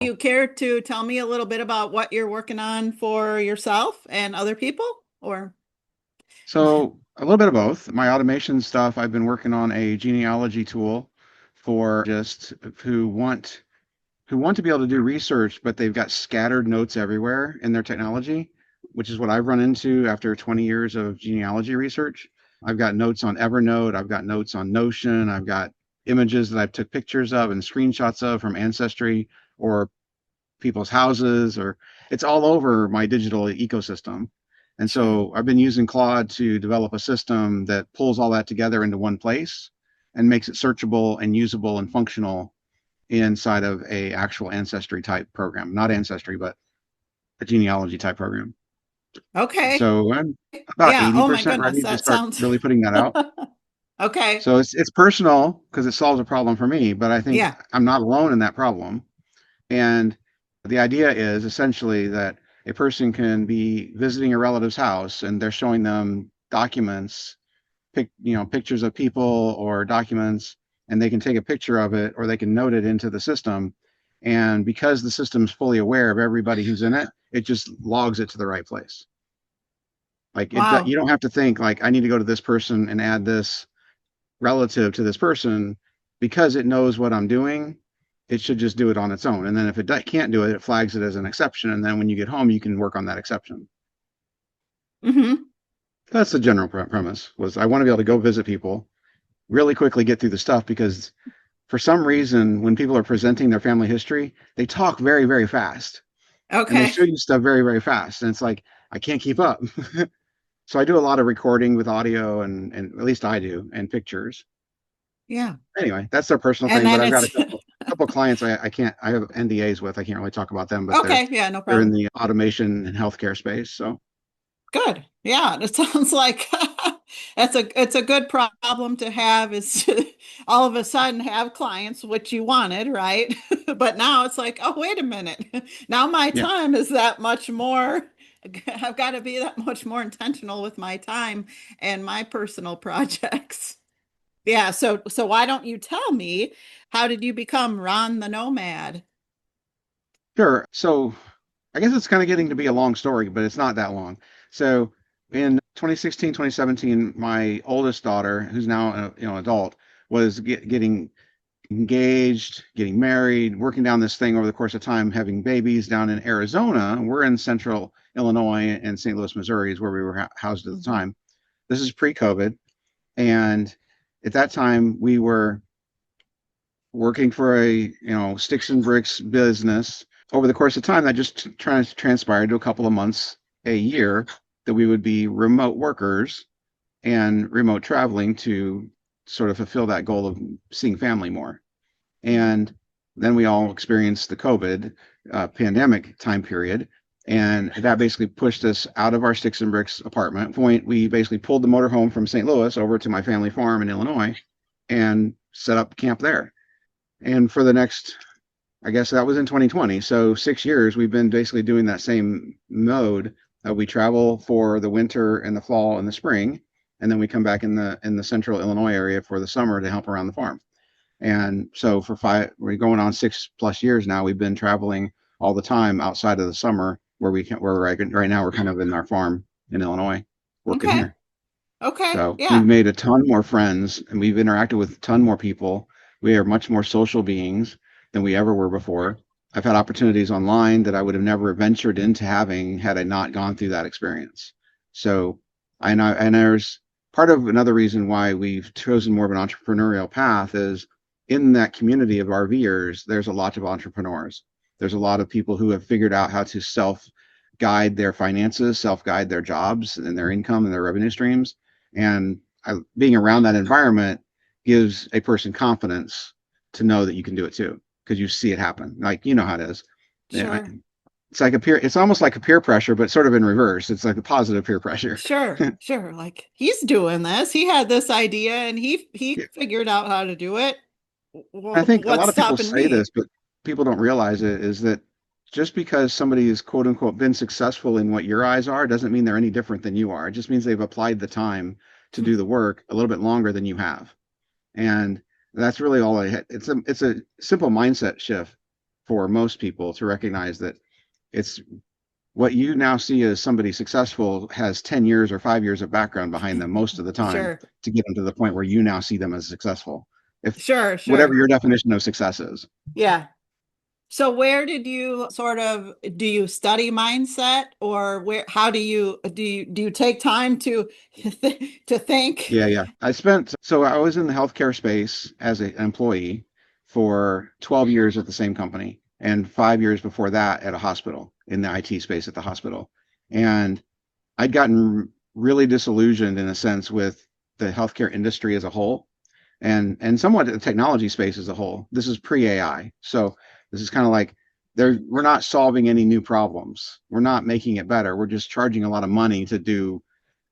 you care to tell me a little bit about what you're working on for yourself and other people? Or So a little bit of both. My automation stuff, I've been working on a genealogy tool for just who want to be able to do research, but they've got scattered notes everywhere in their technology, which is what I've run into after 20 years of genealogy research. I've got notes on Evernote, I've got notes on Notion, I've got images that I've took pictures of and screenshots of from Ancestry or people's houses, or it's all over my digital ecosystem. And sure. so I've been using Claude to develop a system that pulls all that together into one place and makes it searchable and usable and functional inside of a actual ancestry type program, not ancestry, but a genealogy type program. Okay. So I'm about Yeah. Oh my 80% goodness. ready to That start sounds really putting that out. okay. So it's personal because it solves a problem for me, but I think Yeah. I'm not alone in that problem. And the idea is essentially that a person can be visiting a relative's house and they're showing them documents, pictures of people or documents, and they can take a picture of it or they can note it into the system. And because the system's fully aware of everybody who's in it, it just logs it to the right place. Like Wow. you don't have to think like I need to go to this person and add this relative to this person because it knows what I'm doing. It should just do it on its own. And then if it can't do it, it flags it as an exception. And then when you get home, you can work on that exception. Hmm. That's the general premise was I want to be able to go visit people really quickly, get through the stuff because for some reason, when people are presenting their family history, they talk very, very fast and they Okay. show you stuff very, very fast. And it's like, I can't keep up. So I do a lot of recording with audio and at least I do and pictures. Yeah. Anyway, that's their personal And thing, but then I've got it's a couple clients I can't I have NDAs with. I can't really talk about them, but they're okay. Yeah, no they're in problem. the automation and healthcare space. So Good. Yeah, it sounds like it's a good problem to have is to all of a sudden have clients, which you wanted, right? But now it's like, oh, wait a minute. Now my yeah, time is that much more. I've got to be that much more intentional with my time and my personal projects. Yeah, so why don't you tell me how did you become Ron the Nomad? sure. So I guess it's kind of getting to be a long story, but it's not that long. So in 2016, 2017, my oldest daughter, who's now adult, was getting engaged, getting married, working down this thing over the course of time, having babies down in Arizona. We're in central Illinois and St. Louis, Missouri is where we were housed at the Mhm. time. This is pre-COVID. And at that time, we were working for a sticks and bricks business. Over the course of time, that just transpired to a couple of months a year that we would be remote workers and remote traveling to sort of fulfill that goal of seeing family more. Mhm. And then we all experienced the COVID pandemic time period. And that basically pushed us out of our sticks and bricks apartment. Point, we basically pulled the motorhome from St. Louis over to my family farm in Illinois and set up camp there. And for the next, I guess that was in 2020. So 6 years, we've been basically doing that same mode. We travel for the winter and the fall and the spring, and then we come back in the central Illinois area for the summer to help around the farm. And so we're going on 6+ years now. We've been traveling all the time outside of the summer, where right now we're kind of in our farm in Illinois, working Okay. here. Okay. So we've Yeah. made a ton more friends and we've interacted with a ton more people. We are much more social beings than we ever were before. I've had opportunities online that I would have never ventured into having had I not gone through that experience. So I know, and there's part of another reason why we've chosen more of an entrepreneurial path is in that community of RVers, there's a lot of entrepreneurs. There's a lot of people who have figured out how to self guide their finances, self guide their jobs and their income and their revenue streams. And being around that environment gives a person confidence to know that you can do it too, because you see it happen. Like, you know how it is. Yeah, Sure. it's like it's almost like a peer pressure, but sort of in reverse. It's like a positive peer pressure. Sure, sure. Like he's doing this. He had this idea and he Yeah. figured out how to do it. I think a What's lot of people stopping say this, me? but people don't realize it is that just because somebody is quote unquote been successful in what your eyes are doesn't mean they're any different than you are. It just means they've applied the time to Hmm. do the work a little bit longer than you have. And that's really all I had. It's a simple mindset shift for most people to recognize that it's what you now see as somebody successful has 10 years or 5 years of background behind them most of the time Sure. to get them to the point where you now see them as successful. If Sure, whatever sure. your definition of success is. Yeah. So where did you sort of do you study mindset or where how do you take time to to think? Yeah, yeah. So I was in the healthcare space as an employee for 12 years at the same company and 5 years before that at a hospital in the IT space at the hospital. And I'd gotten really disillusioned in a sense with the healthcare industry as a whole and somewhat the technology space as a whole. This is pre-AI. So this is kind of like we're not solving any new problems. We're not making it better. We're just charging a lot of money to do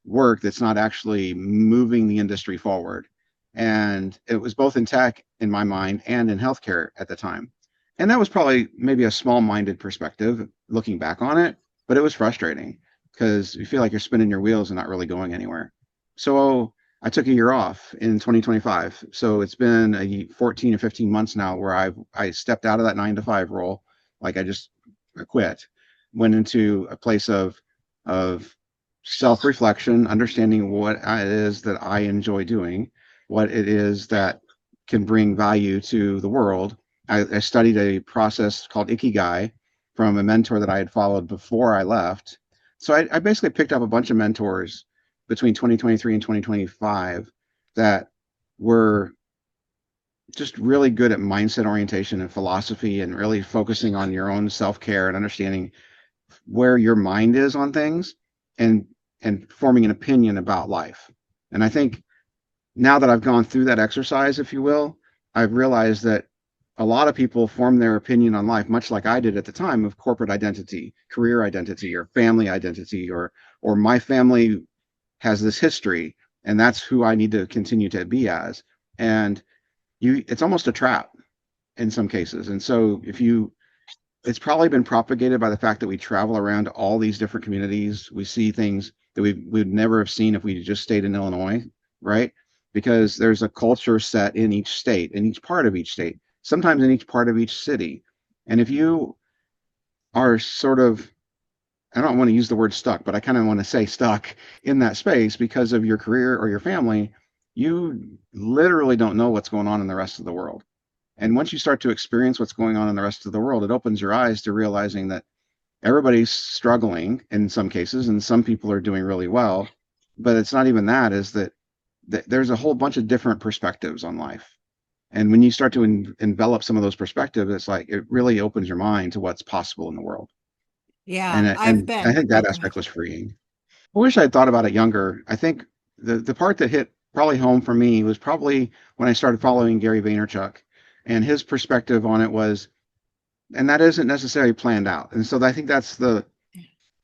work that's not actually moving the industry forward. And it was both in tech in my mind and in healthcare at the time. And that was probably maybe a small-minded perspective looking back on it, but it was frustrating because you feel like you're spinning your wheels and not really going anywhere. So I took a year off in 2025. So it's been 14 or 15 months now where I stepped out of that 9 to 5 role. Like I just quit, went into a place of self-reflection, understanding what it is that I enjoy doing, what it is that can bring value to the world. I studied a process called Ikigai from a mentor that I had followed before I left. So I basically picked up a bunch of mentors between 2023 and 2025 that were just really good at mindset orientation and philosophy and really focusing on your own self-care and understanding where your mind is on things and forming an opinion about life. And I think now that I've gone through that exercise, if you will, I've realized that a lot of people form their opinion on life much like I did at the time of corporate identity, career identity, or family identity, or my family has this history and that's who I need to continue to be as. And it's almost a trap in some cases. And so it's probably been propagated by the fact that we travel around to all these different communities. We see things that we'd never have seen if we just stayed in Illinois, right? Because there's a culture set in each state, in each part of each state, sometimes in each part of each city. And if you are sort of, I don't want to use the word stuck, but I kind of want to say stuck in that space because of your career or your family, you literally don't know what's going on in the rest of the world. And once you start to experience what's going on in the rest of the world, it opens your eyes to realizing that everybody's struggling in some cases, and some people are doing really well. But it's not even that, is that there's a whole bunch of different perspectives on life. And when you start to envelop some of those perspectives, it's like it really opens your mind to what's possible in the world. Yeah, And I think that go ahead. aspect was freeing. I wish I had thought about it younger. I think the part that hit probably home for me was probably when I started following Gary Vaynerchuk, and his perspective on it was, and that isn't necessarily planned out. And so I think that's the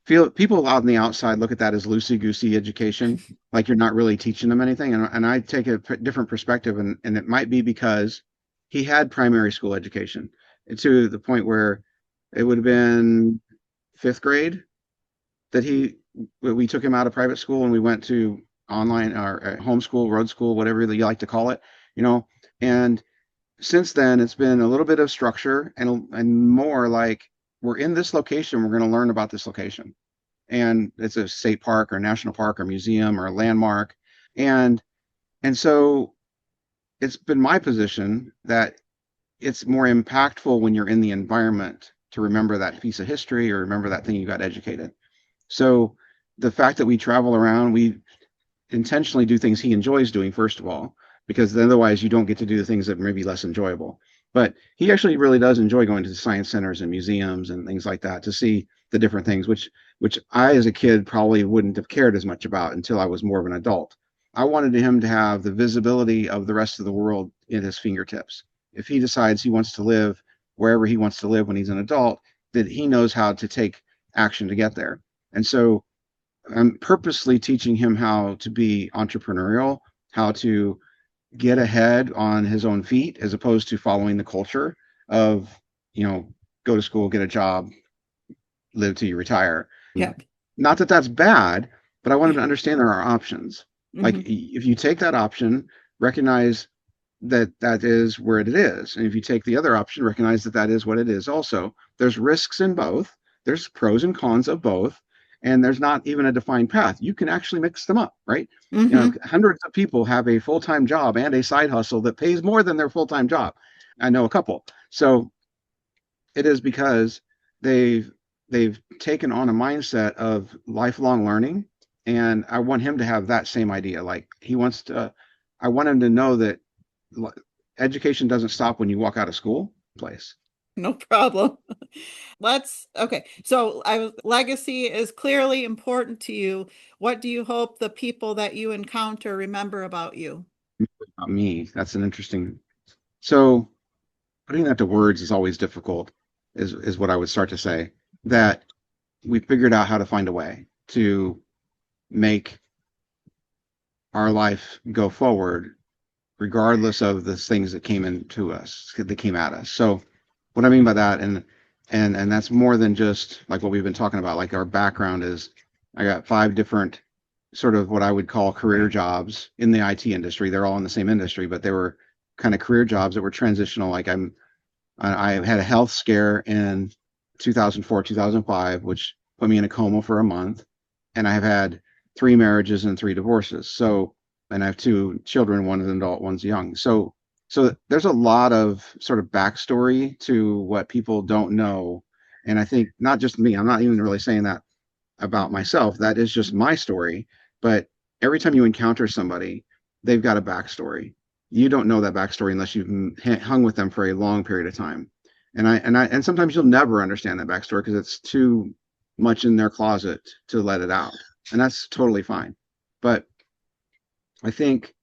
feel people out on the outside look at that as loosey goosey education, like you're not really teaching them anything. And I take a different perspective, and it might be because he had primary school education to the point where it would have been fifth grade that we took him out of private school and we went to online or homeschool, road school, whatever you like to call it, you know. And since then, it's been a little bit of structure and more like we're in this location, we're going to learn about this location, and it's a state park or national park or museum or a landmark, and so it's been my position that it's more impactful when you're in the environment to remember that piece of history or remember that thing you got educated. So the fact that we travel around, we intentionally do things he enjoys doing, first of all, because otherwise you don't get to do the things that may be less enjoyable. But he actually really does enjoy going to the science centers and museums and things like that to see the different things, which I, as a kid, probably wouldn't have cared as much about until I was more of an adult. I wanted him to have the visibility of the rest of the world in his fingertips. If he decides he wants to live wherever he wants to live when he's an adult, that he knows how to take action to get there. And so I'm purposely teaching him how to be entrepreneurial, how to get ahead on his own feet, as opposed to following the culture of, go to school, get a job, live till you retire. Yeah. Not that that's bad, but I want him to understand there are options. Like Hmm. if you take that option, recognize that is where it is. And if you take the other option, recognize that that is what it is also. There's risks in both. There's pros and cons of both. And there's not even a defined path. You can actually mix them up, right? You know, Mm-hmm. hundreds of people have a full-time job and a side hustle that pays more than their full-time job. I know a couple. So it is because they've they've taken on a mindset of lifelong learning, and I want him to have that same idea. Like he wants to, I want him to know that education doesn't stop when you walk out of school place. No problem. Okay. So legacy is clearly important to you. What do you hope the people that you encounter remember about you? Not me. That's an interesting. So putting that to words is always difficult. Is what I would start to say. That we figured out how to find a way to make our life go forward regardless of the things that came into us, that came at us. So what I mean by that, and that's more than just like what we've been talking about. Like our background is, I got 5 different sort of what I would call career jobs in the IT industry. They're all in the same industry, but they were kind of career jobs that were transitional. Like I had a health scare in 2004, 2005, which put me in a coma for a month, and I have had 3 marriages and 3 divorces. So and I have 2 children, one's an adult, one's young. So there's a lot of sort of backstory to what people don't know. And I think not just me, I'm not even really saying that about Mhm. myself. That is just my story. But every time you encounter somebody, they've got a backstory. You don't know that backstory unless you've hung with them for a long period of time. And sometimes you'll never understand that backstory because it's too much in their closet to let it out. And that's totally fine. But I think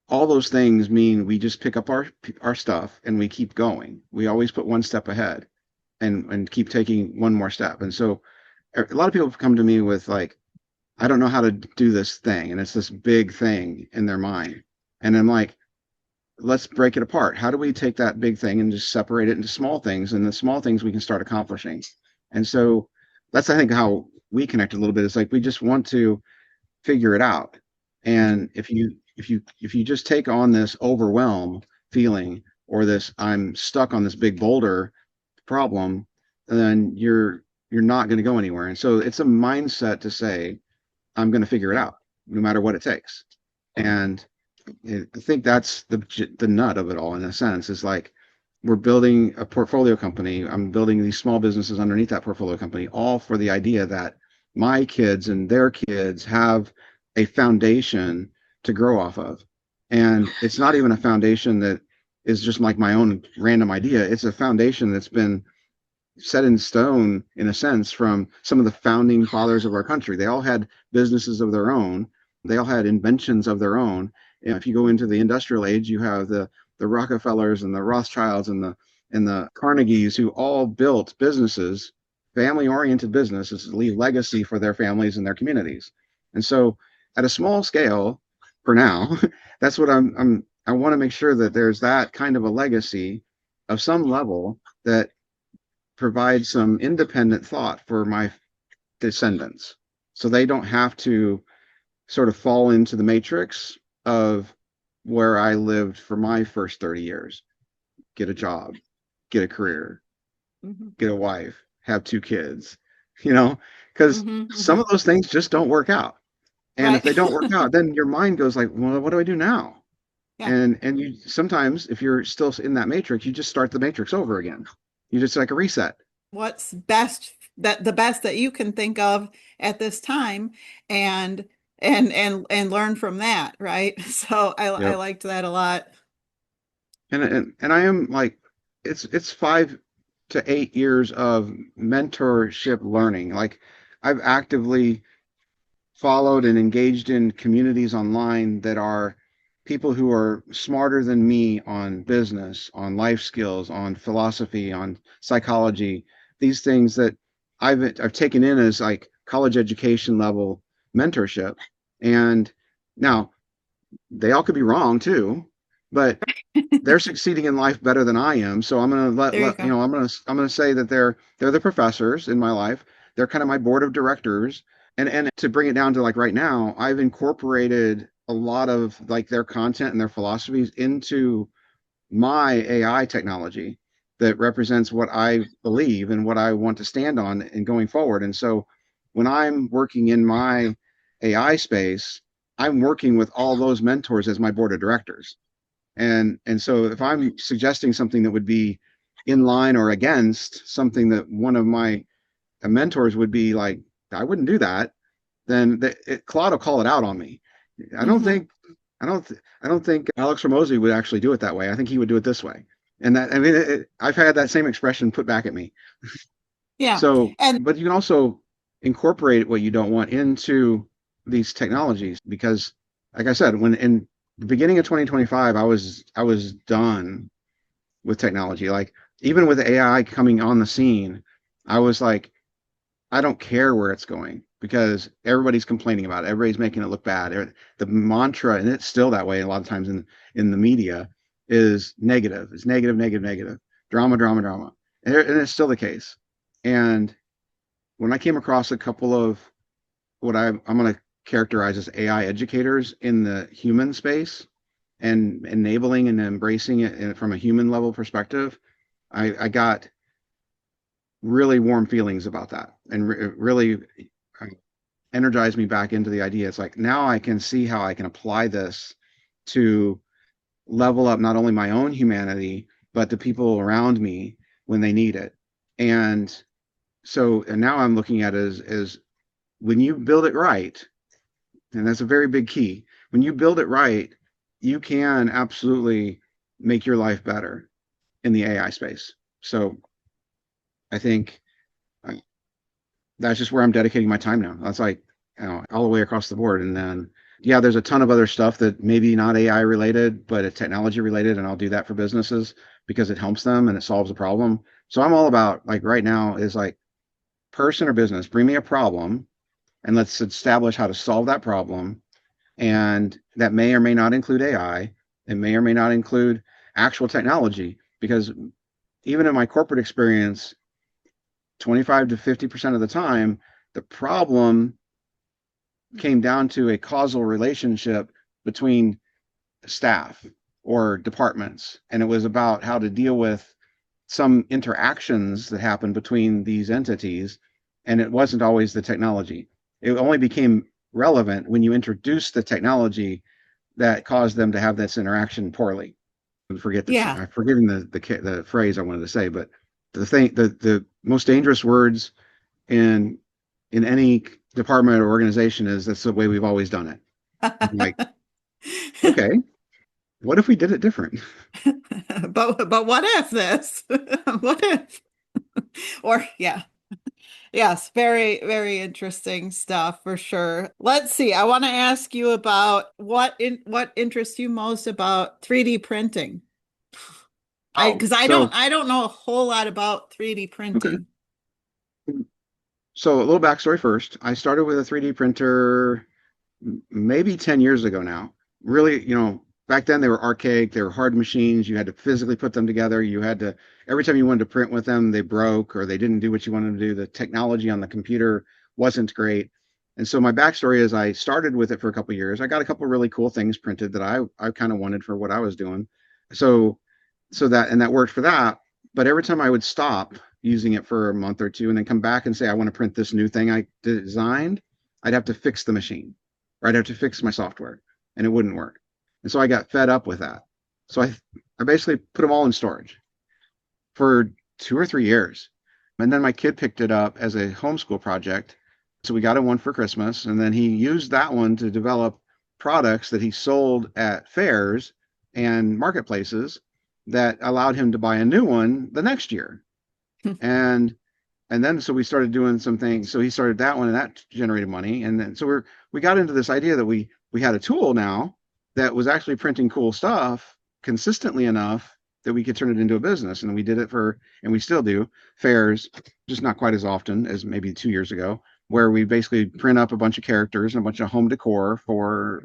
all those things mean we just pick up our stuff and we keep going. We always put one step ahead and keep taking one more step. And so a lot of people come to me with like, I don't know how to do this thing, and it's this big thing in their mind. And I'm like, let's break it apart. How do we take that big thing and just separate it into small things, and the small things we can start accomplishing? And so that's I think how we connect a little bit. It's like we just want to figure it out. And if you just take on this overwhelm feeling or this I'm stuck on this big boulder problem, then you're not going to go anywhere. And so it's a mindset to say, I'm going to figure it out no matter what it takes. And I think that's the nut of it all in a sense is like we're building a portfolio company. I'm building these small businesses underneath that portfolio company, all for the idea that my kids and their kids have a foundation to grow off of. And it's not even a foundation that is just like my own random idea. It's a foundation that's been set in stone in a sense from some of the founding fathers of our country. They all had businesses of their own. They all had inventions of their own. And if you go into the industrial age, you have the Rockefellers and the Rothschilds and the Carnegies who all built businesses, family-oriented businesses to leave legacy for their families and their communities. And so at a small scale, for now, that's what I want to make sure that there's that kind of a legacy of some level that provide some independent thought for my descendants so they don't have to sort of fall into the matrix of where I lived for my first 30 years. Get a job, get a career, Mhm. get a wife, have 2 kids, you know, because Mhm. some Mhm. of those things just don't work out. And if Right. they don't work out, then your mind goes like, well, what do I do now? Yeah. And you sometimes, if you're still in that matrix, you just start the matrix over again. You just like a reset. What's best that the best that you can think of at this time and and learn from that, right? So I Yep. liked that a lot. And I am like it's 5 to 8 years of mentorship learning. Like I've actively followed and engaged in communities online that are people who are smarter than me on business, on life skills, on philosophy, on psychology, these things that I've taken in as like college education level mentorship. And now they all could be wrong too, but they're succeeding in life better than I am. So I'm gonna There you let go. I'm gonna say that they're the professors in my life. They're kind of my board of directors. And to bring it down to like right now, I've incorporated a lot of like their content and their philosophies into my AI technology that represents what I believe and what I want to stand on in going forward. And so when I'm working in my AI space, I'm working with all those mentors as my board of directors. And so if I'm suggesting something that would be in line or against something that one of my mentors would be like, I wouldn't do that, then Claude will call it out on me. I don't Hmm. think I don't think Alex Ramosi would actually do it that way. I think he would do it this way. And that I mean, I've had that same expression put back at me. Yeah. So, And but you can also incorporate what you don't want into these technologies because, like I said, when in the beginning of 2025, I was done with technology. Like even with AI coming on the scene, I was like, I don't care where it's going because everybody's complaining about it. Everybody's making it look bad. The mantra, and it's still that way a lot of times in the media, is negative. It's negative, negative, negative, drama, drama, drama, and it's still the case. And when I came across a couple of what I'm going to characterize as AI educators in the human space and enabling and embracing it from a human level perspective, I got really warm feelings about that and really energized me back into the idea. It's like now I can see how I can apply this to level up not only my own humanity, but the people around me when they need it. And so, and now I'm looking at it as when you build it right, and that's a very big key. When you build it right, you can absolutely make your life better in the AI space. So I think that's just where I'm dedicating my time now. That's like, all the way across the board. And then, yeah, there's a ton of other stuff that maybe not AI related, but it's technology related. And I'll do that for businesses because it helps them and it solves a problem. So I'm all about like right now is like person or business, bring me a problem and let's establish how to solve that problem. And that may or may not include AI. It may or may not include actual technology because even in my corporate experience, 25 to 50% of the time, the problem came down to a causal relationship between staff or departments. And it was about how to deal with some interactions that happened between these entities. And it wasn't always the technology. It only became relevant when you introduced the technology that caused them to have this interaction poorly. yeah. I'm forgetting the phrase I wanted to say, but the most dangerous words in any department or organization is that's the way we've always done it. I'm like, okay, what if we did it different? But what if this? What if? Or yeah. Yes, very, very interesting stuff for sure. Let's see. I want to ask you about what interests you most about 3D printing. I Oh, because I don't know a whole lot about 3D okay. printing. So a little backstory first. I started with a 3D printer maybe 10 years ago now. Really, back then they were archaic, they were hard machines. You had to physically put them together. You had to, every time you wanted to print with them, they broke or they didn't do what you wanted to do. The technology on the computer wasn't great. And so my backstory is I started with it for a couple of years. I got a couple of really cool things printed that I kind of wanted for what I was doing. So that worked for that. But every time I would stop using it for a month or two and then come back and say I want to print this new thing I designed, I'd have to fix the machine, or I'd have to fix my software, and it wouldn't work. And so I got fed up with that. So I basically put them all in storage for 2 or 3 years. And then my kid picked it up as a homeschool project. So we got him one for Christmas, and then he used that one to develop products that he sold at fairs and marketplaces that allowed him to buy a new one the next year. And then so we started doing some things. So he started that one and that generated money. And then so we got into this idea that we had a tool now that was actually printing cool stuff consistently enough that we could turn it into a business. And we did it and we still do fairs, just not quite as often as maybe 2 years ago, where we basically print up a bunch of characters and a bunch of home decor for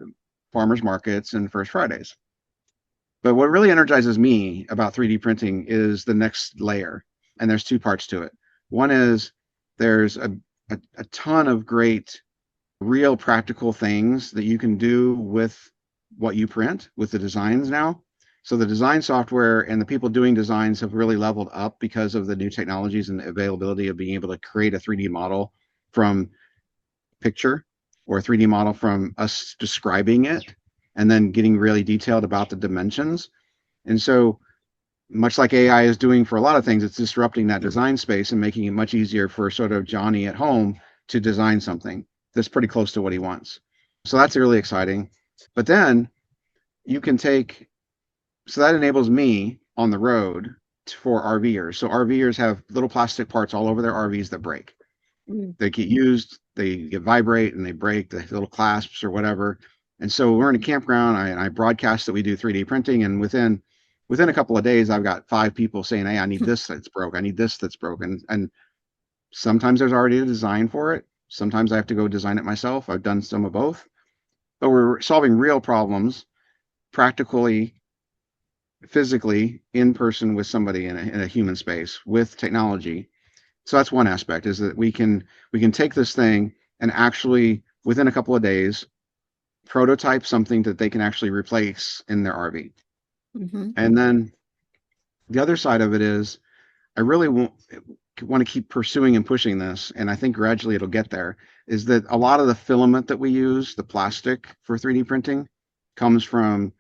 farmers markets and First Fridays. But what really energizes me about 3D printing is the next layer. And there's two parts to it. One is there's a ton of great, real practical things that you can do with what you print with the designs now. So the design software and the people doing designs have really leveled up because of the new technologies and the availability of being able to create a 3D model from picture, or a 3D model from us describing it and then getting really detailed about the dimensions. And so, much like AI is doing for a lot of things, it's disrupting that design space and making it much easier for sort of Johnny at home to design something that's pretty close to what he wants. So that's really exciting. But then you can take, so that enables me on the road for RVers. So RVers have little plastic parts all over their RVs that break. Mm. They get used, they get vibrate, and they break the little clasps or whatever. And so we're in a campground. I broadcast that we do 3D printing, and within a couple of days, I've got 5 people saying, "Hey, I need this that's broke. I need this that's broken." And sometimes there's already a design for it. Sometimes I have to go design it myself. I've done some of both, but we're solving real problems, practically, physically, in person with somebody in a human space with technology. So that's one aspect, is that we can take this thing and actually within a couple of days prototype something that they can actually replace in their RV. Mm-hmm. And then the other side of it is I really want to keep pursuing and pushing this, and I think gradually it'll get there, is that a lot of the filament that we use, the plastic for 3D printing, comes from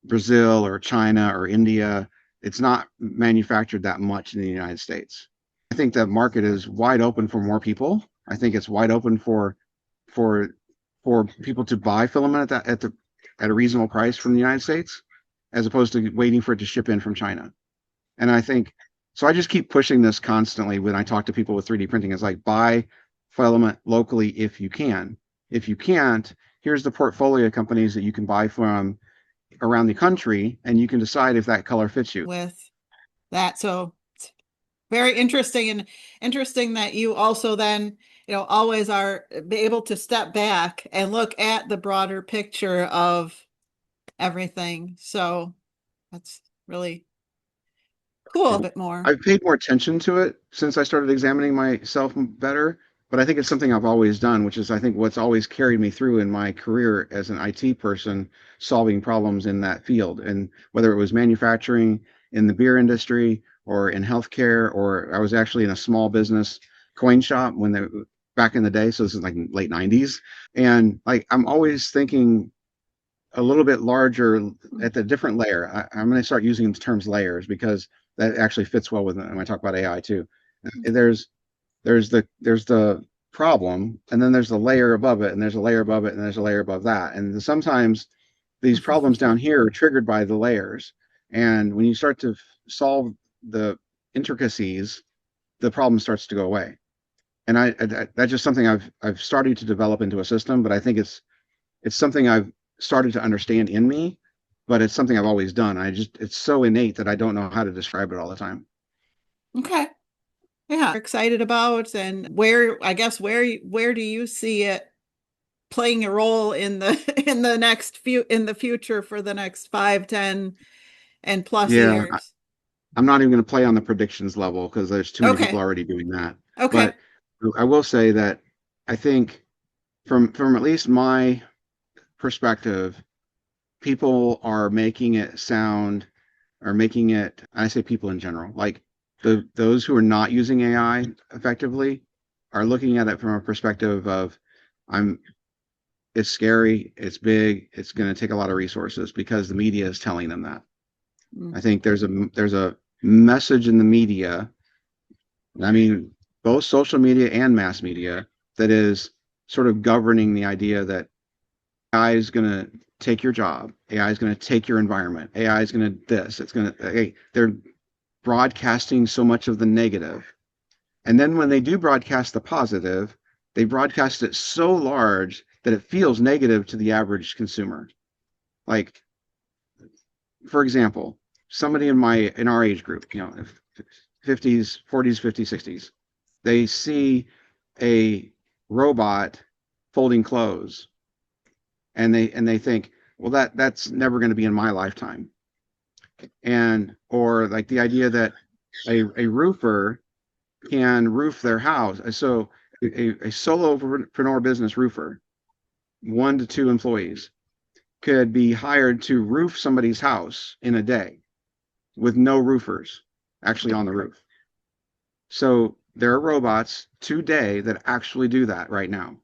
Brazil or China or India. It's not manufactured that much in the United States. I think that market is wide open for more people. I think it's wide open for for people to buy filament at a reasonable price from the United States, as opposed to waiting for it to ship in from China. And I think so. I just keep pushing this constantly when I talk to people with 3D printing. It's like, buy filament locally if you can. If you can't, here's the portfolio companies that you can buy from around the country, and you can decide if that color fits you. With that. So it's very interesting, and interesting that you also then, always are able to step back and look at the broader picture of everything. So that's really cool. A And bit more. I've paid more attention to it since I started examining myself better, but I think it's something I've always done, which is I think what's always carried me through in my career as an IT person, solving problems in that field. And whether it was manufacturing, in the beer industry, or in healthcare, or I was actually in a small business coin shop when they back in the day. So this is like late 90s. And like I'm always thinking a little bit larger at the different layer. I'm going to start using the terms layers because that actually fits well with when I talk about AI too. There's there's the problem, and then there's the layer above it, and there's a layer above it, and there's a layer above that. And sometimes these problems down here are triggered by the layers. And when you start to solve the intricacies, the problem starts to go away. And that's just something I've started to develop into a system, but I think it's something I've started to understand in me, but it's something I've always done. It's so innate that I don't know how to describe it all the time. Okay. Yeah. Excited about, and where, I guess, where do you see it playing a role in the in the future for the next 5, 10, and plus Yeah, years? I'm not even going to play on the predictions level because there's too many people Okay. already doing that. Okay. But I will say that I think from at least my perspective, people are making it sound, or making it, I say people in general, like those who are not using AI effectively are looking at it from a perspective of, I'm it's scary, it's big, it's going to take a lot of resources because the media is telling them that. Mm. I think there's a message in the media, I mean, both social media and mass media, that is sort of governing the idea that AI is going to take your job. AI is going to take your environment. AI is going to this. It's going to, hey, they're broadcasting so much of the negative. And then when they do broadcast the positive, they broadcast it so large that it feels negative to the average consumer. Like, for example, somebody in our age group, 50s, 40s, 50s, 60s, they see a robot folding clothes, and they think, well, that's never going to be in my lifetime. And or like the idea that a roofer can roof their house. So a solopreneur business roofer, 1 to 2 employees, could be hired to roof somebody's house in a day with no roofers actually on the roof. So there are robots today that actually do that right now.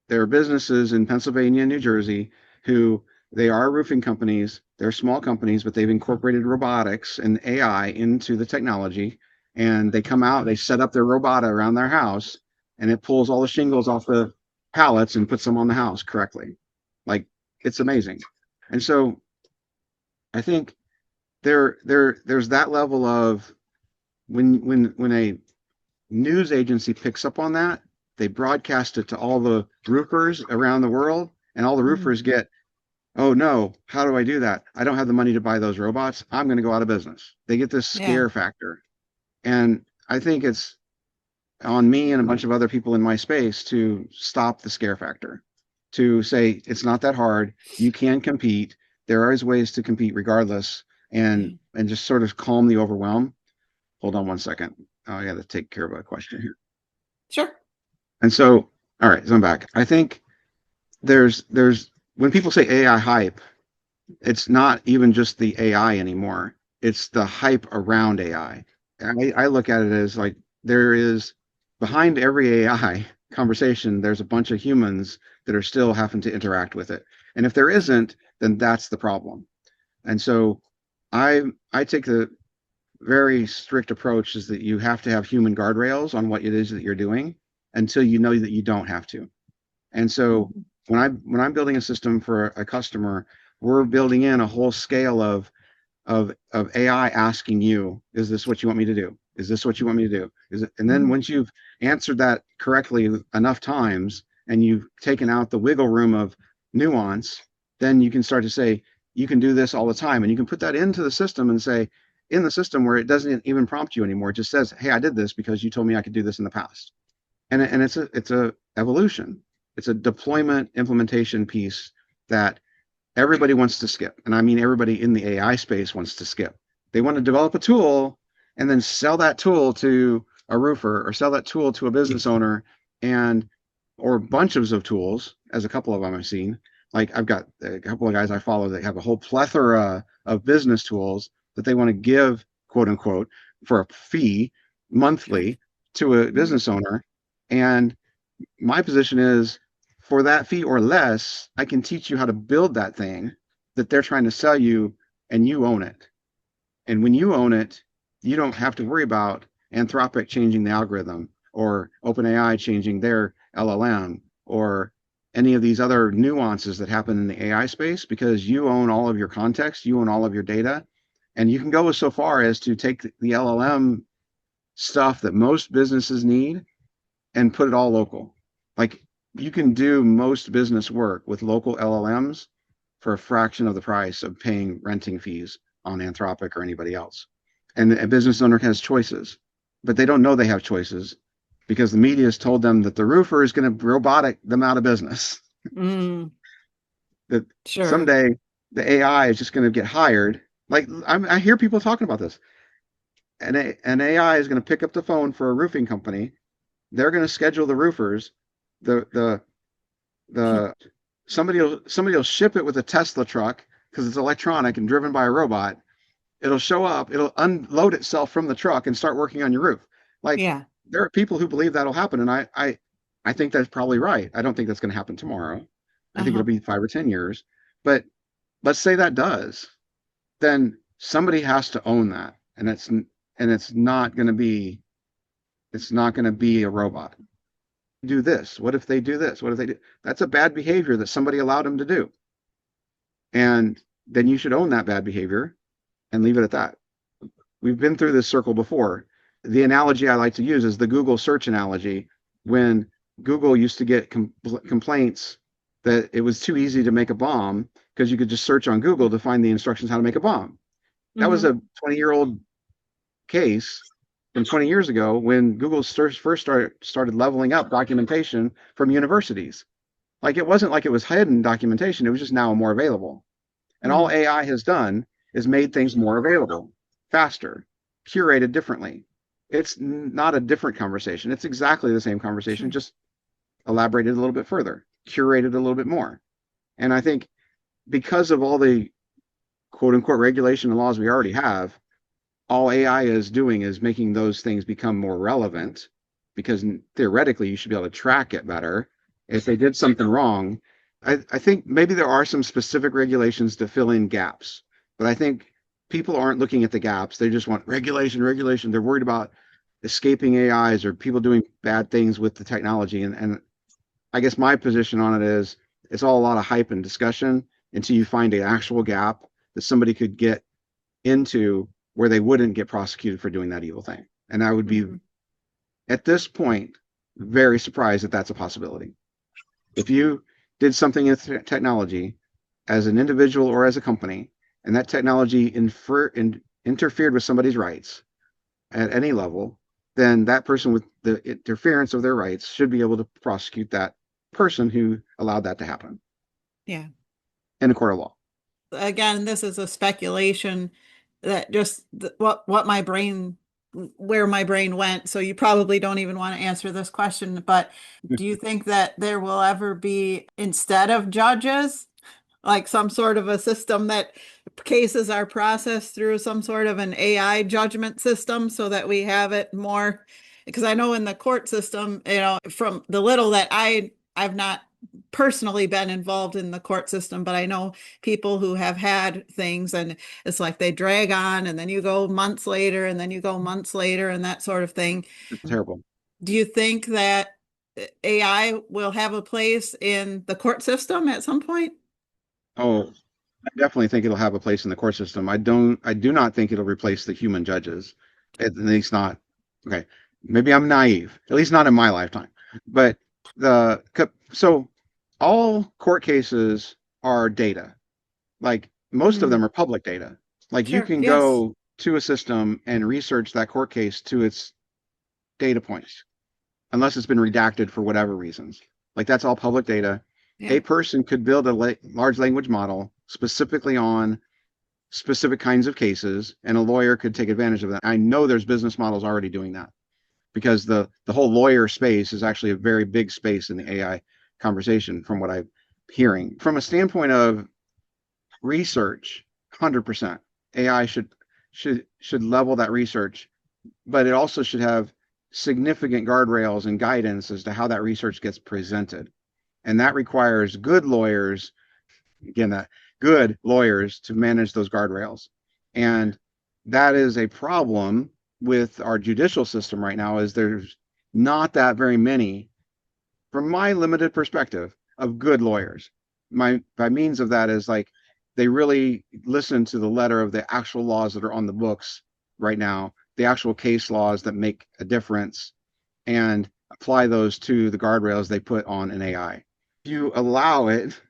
There are businesses in Pennsylvania and New Jersey who they are roofing companies. They're small companies, but they've incorporated robotics and AI into the technology. And they come out, they set up their robota around their house, and it pulls all the shingles off the pallets and puts them on the house correctly. Like it's amazing. And so I think there's that level of when a news agency picks up on that, they broadcast it to all the roofers around the world, and all the Mm. roofers get, oh no, how do I do that? I don't have the money to buy those robots. I'm going to go out of business. They get this Yeah. scare factor. And I think it's on me and a bunch of other people in my space to stop the scare factor, to say it's not that hard. You can compete. There is ways to compete regardless, Yeah. and just sort of calm the overwhelm. Hold on one second. Oh, I got to take care of a question here. Sure. And so, all right, so I'm back. I think there's when people say AI hype, it's not even just the AI anymore. It's the hype around AI. I look at it as like there is behind every AI conversation, there's a bunch of humans that are still having to interact with it. And if there Yeah. isn't, then that's the problem. And so I take the very strict approach is that you have to have human guardrails on what it is that you're doing until you know that you don't have to. And so Mhm. when I'm building a system for a customer, we're building in a whole scale of AI asking you, is this what you want me to do? Is this what you want me to do? Is it? And then Mhm. once you've answered that correctly enough times and you've taken out the wiggle room of nuance, then you can start to say, you can do this all the time. And you can put that into the system and say, in the system where it doesn't even prompt you anymore, it just says, hey, I did this because you told me I could do this in the past. And it's a evolution. It's a deployment implementation piece that everybody wants to skip. And I mean, everybody in the AI space wants to skip. They want to develop a tool and then sell that tool to a roofer or sell that tool to a business owner and or bunches of tools, as a couple of them I've seen. Like I've got a couple of guys I follow that have a whole plethora of business tools that they want to give, quote unquote, for a fee Sure. monthly to a Mhm. business owner. And my position is for that fee or less, I can teach you how to build that thing that they're trying to sell you and you own it. And when you own it, you don't have to worry about Anthropic changing the algorithm or OpenAI changing their LLM or any of these other nuances that happen in the AI space because you own all of your context, you own all of your data, and you can go so far as to take the LLM stuff that most businesses need and put it all local. Like you can do most business work with local LLMs for a fraction of the price of paying renting fees on Anthropic or anybody else. And a business owner has choices, but they don't know they have choices because the media has told them that the roofer is going to robotic them out of business. Mm. That Sure. someday the AI is just going to get hired. Like I hear people talking about this. An AI is going to pick up the phone for a roofing company. They're going to schedule the roofers. The the somebody will ship it with a Tesla truck because it's electronic and driven by a robot. It'll show up, it'll unload itself from the truck and start working on your roof. Like Yeah. there are people who believe that'll happen, and I think that's probably right. I don't think that's going to happen tomorrow. I think it'll Uh-huh. be 5 or 10 years. But let's say that does, then somebody has to own that, and it's not going to be a robot. Do this? What if they do this? What if they do? That's a bad behavior that somebody allowed them to do. And then you should own that bad behavior and leave it at that. We've been through this circle before. The analogy I like to use is the Google search analogy. When Google used to get complaints that it was too easy to make a bomb because you could just search on Google to find the instructions how to make a bomb. That was Hmm. a 20-year-old case from 20 years ago when Google first started leveling up documentation from universities. Like it wasn't like it was hidden documentation, it was just now more available. And all Hmm. AI has done is made things more available, faster, curated differently. It's not a different conversation. It's exactly the same conversation, Sure. just elaborated a little bit further, curated a little bit more. And I think because of all the quote unquote regulation and laws we already have, all AI is doing is making those things become more relevant because theoretically you should be able to track it better. If they did something wrong, I think maybe there are some specific regulations to fill in gaps, but I think people aren't looking at the gaps. They just want regulation, regulation. They're worried about escaping AIs or people doing bad things with the technology. And I guess my position on it is it's all a lot of hype and discussion until you find an actual gap that somebody could get into where they wouldn't get prosecuted for doing that evil thing. And I would be, Mhm. at this point, very surprised that that's a possibility. If you did something in technology as an individual or as a company, and that technology interfered with somebody's rights at any level, then that person with the interference of their rights should be able to prosecute that person who allowed that to happen Yeah. in a court of law. Again, this is a speculation that just what my brain where my brain went. So you probably don't even want to answer this question, but do you think that there will ever be, instead of judges, like some sort of a system that cases are processed through some sort of an AI judgment system so that we have it more? Because I know in the court system, from the little that I've not personally been involved in the court system, but I know people who have had things, and it's like they drag on and then you go months later and then you go months later and that sort of thing. It's terrible. Do you think that AI will have a place in the court system at some point? Oh, I definitely think it'll have a place in the court system. I do not think it'll replace the human judges. At least not, okay. Maybe I'm naive, at least not in my lifetime. But so all court cases are data. Like most of them Mm, are public data. Like you sure. can Yes. go to a system and research that court case to its data points, unless it's been redacted for whatever reasons. Like that's all public data. Yeah. A person could build a large language model specifically on specific kinds of cases, and a lawyer could take advantage of that. I know there's business models already doing that because the whole lawyer space is actually a very big space in the AI conversation, from what I'm hearing. From a standpoint of research, 100% AI should level that research, but it also should have significant guardrails and guidance as to how that research gets presented. And that requires good lawyers, again, that good lawyers to manage those guardrails. And that is a problem with our judicial system right now, is there's not that very many, from my limited perspective, of good lawyers. My by means of that is like they really listen to the letter of the actual laws that are on the books right now, the actual case laws that make a difference, and apply those to the guardrails they put on an AI. If you allow it,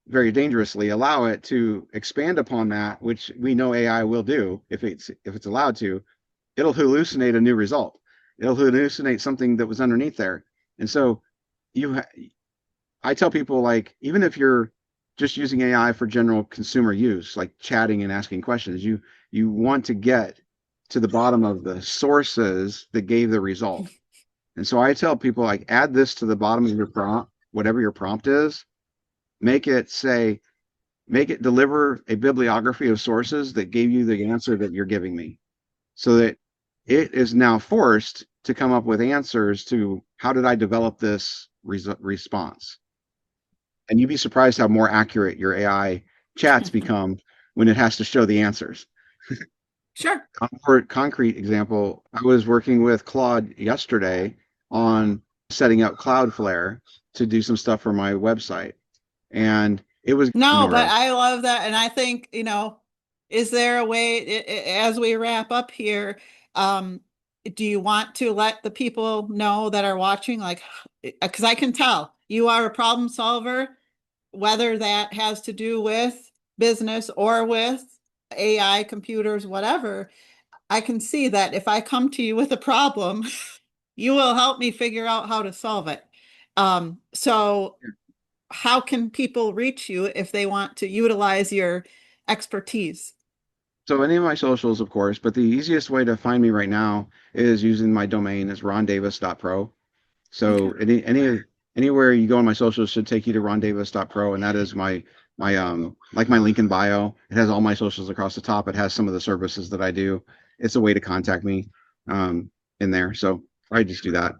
very dangerously allow it to expand upon that, which we know AI will do if it's allowed to, it'll hallucinate a new result. It'll hallucinate something that was underneath there. And so you I tell people, like, even if you're just using AI for general consumer use, like chatting and asking questions, you want to get to the bottom of the sources that gave the result. And so I tell people, like, add this to the bottom of your prompt, whatever your prompt is, make it say, make it deliver a bibliography of sources that gave you the answer that you're giving me, so that it is now forced to come up with answers to how did I develop this response. And you'd be surprised how more accurate your AI chats become when it has to show the answers. Sure. Concrete example, I was working with Claude yesterday on setting up Cloudflare to do some stuff for my website. And it was No, but nowhere. I love that. And I think, is there a way, as we wrap up here, um, do you want to let the people know that are watching, like, because I can tell you are a problem solver, whether that has to do with business or with AI, computers, whatever. I can see that if I come to you with a problem, you will help me figure out how to solve it. So how can people reach you if they want to utilize your expertise? So any of my socials, of course, but the easiest way to find me right now is using my domain is rondavis.pro. Okay. So anywhere you go on my socials should take you to rondavis.pro, and that is my my like my link in bio. It has all my socials across the top. It has some of the services that I do. It's a way to contact me in there. So I just do that.